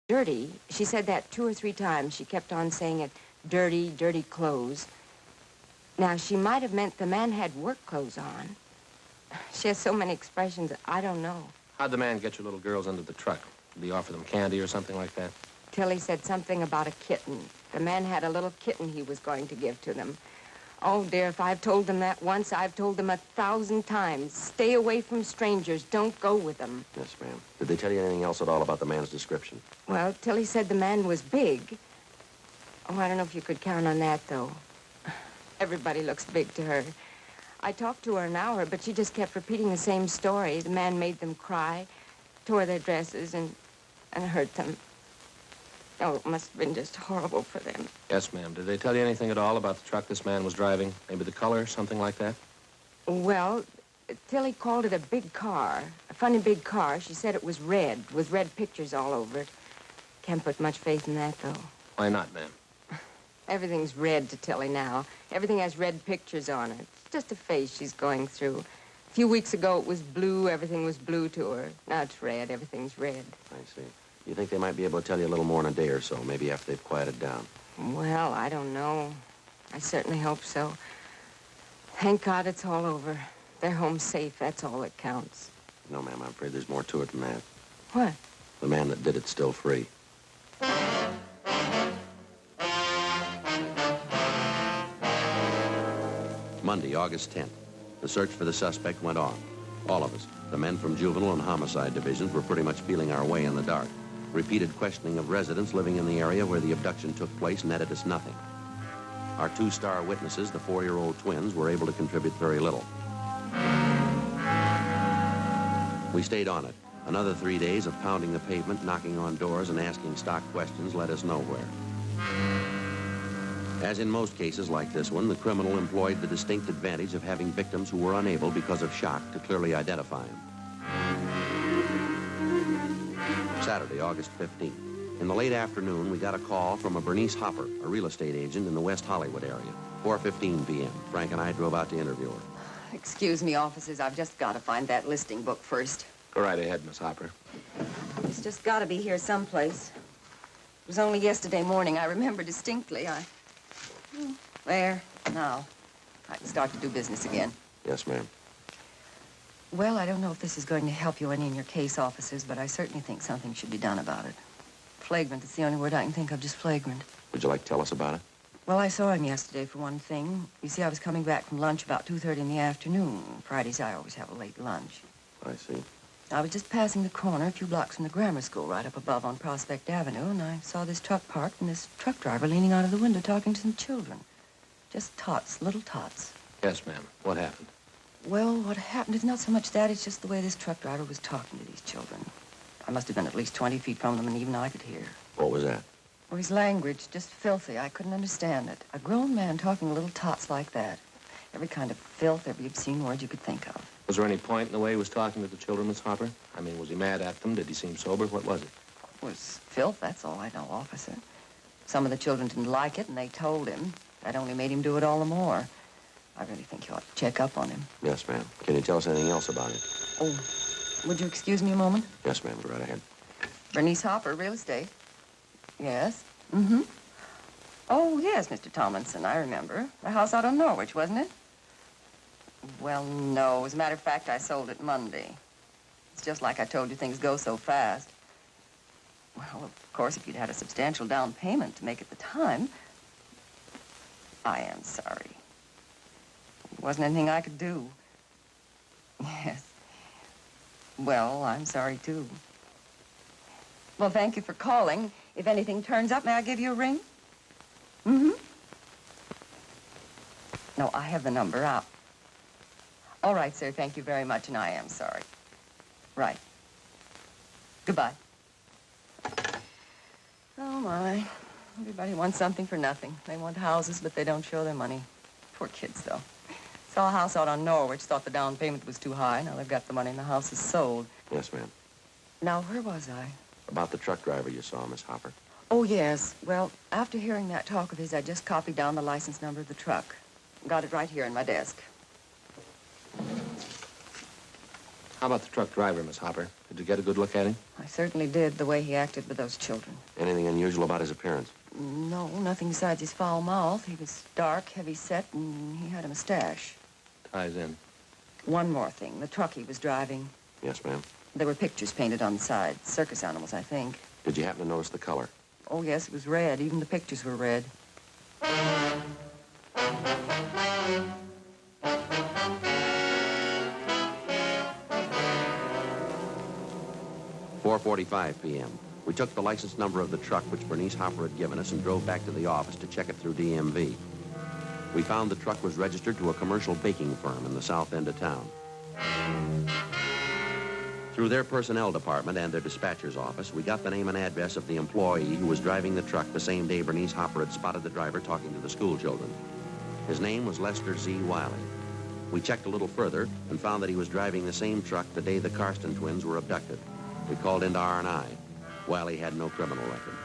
Dirty. She said that 2 or 3 times. She kept on saying it, dirty, dirty clothes. Now, she might have meant the man had work clothes on. She has so many expressions, I don't know. How'd the man get your little girls into the truck? Did he offer them candy or something like that? Tilly said something about a kitten. The man had a little kitten he was going to give to them. Oh, dear, if I've told them that once, I've told them 1,000 times. Stay away from strangers. Don't go with them. Yes, ma'am. Did they tell you anything else at all about the man's description? Well, Tilly said the man was big. Oh, I don't know if you could count on that, though. Everybody looks big to her. I talked to her an hour, but she just kept repeating the same story. The man made them cry, tore their dresses, and hurt them. Oh, it must have been just horrible for them. Yes, ma'am. Did they tell you anything at all about the truck this man was driving? Maybe the color, something like that? Well, Tilly called it a big car, a funny big car. She said it was red, with red pictures all over it. Can't put much faith in that, though. Why not, ma'am? Everything's red to Tilly now. Everything has red pictures on it. It's just a phase she's going through. A few weeks ago, it was blue. Everything was blue to her. Now it's red. Everything's red. I see. You think they might be able to tell you a little more in a day or so, maybe after they've quieted down? Well, I don't know. I certainly hope so. Thank God it's all over. They're home safe. That's all that counts. No, ma'am, I'm afraid there's more to it than that. What? The man that did it's still free. Monday, August 10th. The search for the suspect went on. All of us, the men from juvenile and homicide divisions, were pretty much feeling our way in the dark. Repeated questioning of residents living in the area where the abduction took place netted us nothing. Our 2-star witnesses, the 4-year-old twins, were able to contribute very little. We stayed on it. Another 3 days of pounding the pavement, knocking on doors, and asking stock questions led us nowhere. As in most cases like this one, the criminal employed the distinct advantage of having victims who were unable, because of shock, to clearly identify him. Saturday, August 15th. In the late afternoon, we got a call from a Bernice Hopper, a real estate agent in the West Hollywood area. 4:15 p.m. Frank and I drove out to interview her. Excuse me, officers. I've just got to find that listing book first. Go right ahead, Miss Hopper. It's just got to be here someplace. It was only yesterday morning. I remember distinctly. There. Now, I can start to do business again. Yes, ma'am. Well, I don't know if this is going to help you any in your case, officers, but I certainly think something should be done about it. Flagrant, it's the only word I can think of, just flagrant. Would you like to tell us about it? Well, I saw him yesterday, for one thing. You see, I was coming back from lunch about 2:30 in the afternoon. Fridays, I always have a late lunch. I see. I was just passing the corner a few blocks from the grammar school right up above on Prospect Avenue, and I saw this truck parked and this truck driver leaning out of the window talking to some children. Just tots, little tots. Yes, ma'am. What happened? Well, what happened is not so much that, it's just the way this truck driver was talking to these children. I must have been at least 20 feet from them, and even I could hear. What was that? Well, his language, just filthy. I couldn't understand it. A grown man talking to little tots like that. Every kind of filth, every obscene word you could think of. Was there any point in the way he was talking to the children, Miss Hopper? I mean, was he mad at them? Did he seem sober? What was it? It was filth, that's all I know, officer. Some of the children didn't like it, and they told him. That only made him do it all the more. I really think you ought to check up on him. Yes, ma'am. Can you tell us anything else about it? Oh, would you excuse me a moment? Yes, ma'am. Go right ahead. Bernice Hopper, real estate. Yes. Mm-hmm. Oh, yes, Mr. Tomlinson, I remember. The house out on Norwich, wasn't it? Well, no. As a matter of fact, I sold it Monday. It's just like I told you, things go so fast. Well, of course, if you'd had a substantial down payment to make at the time... I am sorry. There wasn't anything I could do. Yes. Well, I'm sorry, too. Well, thank you for calling. If anything turns up, may I give you a ring? Mm-hmm. No, I have the number out. All right, sir. Thank you very much, and I am sorry. Right. Goodbye. Oh, my. Everybody wants something for nothing. They want houses, but they don't show their money. Poor kids, though. Saw a house out on Norwich, thought the down payment was too high. Now they've got the money and the house is sold. Yes, ma'am. Now, where was I? About the truck driver you saw, Miss Hopper. Oh, yes. Well, after hearing that talk of his, I just copied down the license number of the truck. Got it right here in my desk. How about the truck driver, Miss Hopper? Did Did you get a good look at him? I certainly did, the way he acted with those children. Anything unusual about his appearance? No, nothing besides his foul mouth. He was dark, heavy-set, and he had a mustache. Ties in. One more thing, the truck he was driving. Yes, ma'am. There were pictures painted on the side. Circus animals, I think. Did you happen to notice the color? Oh, yes, it was red. Even the pictures were red. 4:45 p.m. We took the license number of the truck which Bernice Hopper had given us and drove back to the office to check it through DMV. We found the truck was registered to a commercial baking firm in the south end of town. Through their personnel department and their dispatcher's office, we got the name and address of the employee who was driving the truck the same day Bernice Hopper had spotted the driver talking to the school children. His name was Lester Z. Wiley. We checked a little further and found that he was driving the same truck the day the Karsten twins were abducted. We called into R&I. Wiley had no criminal record.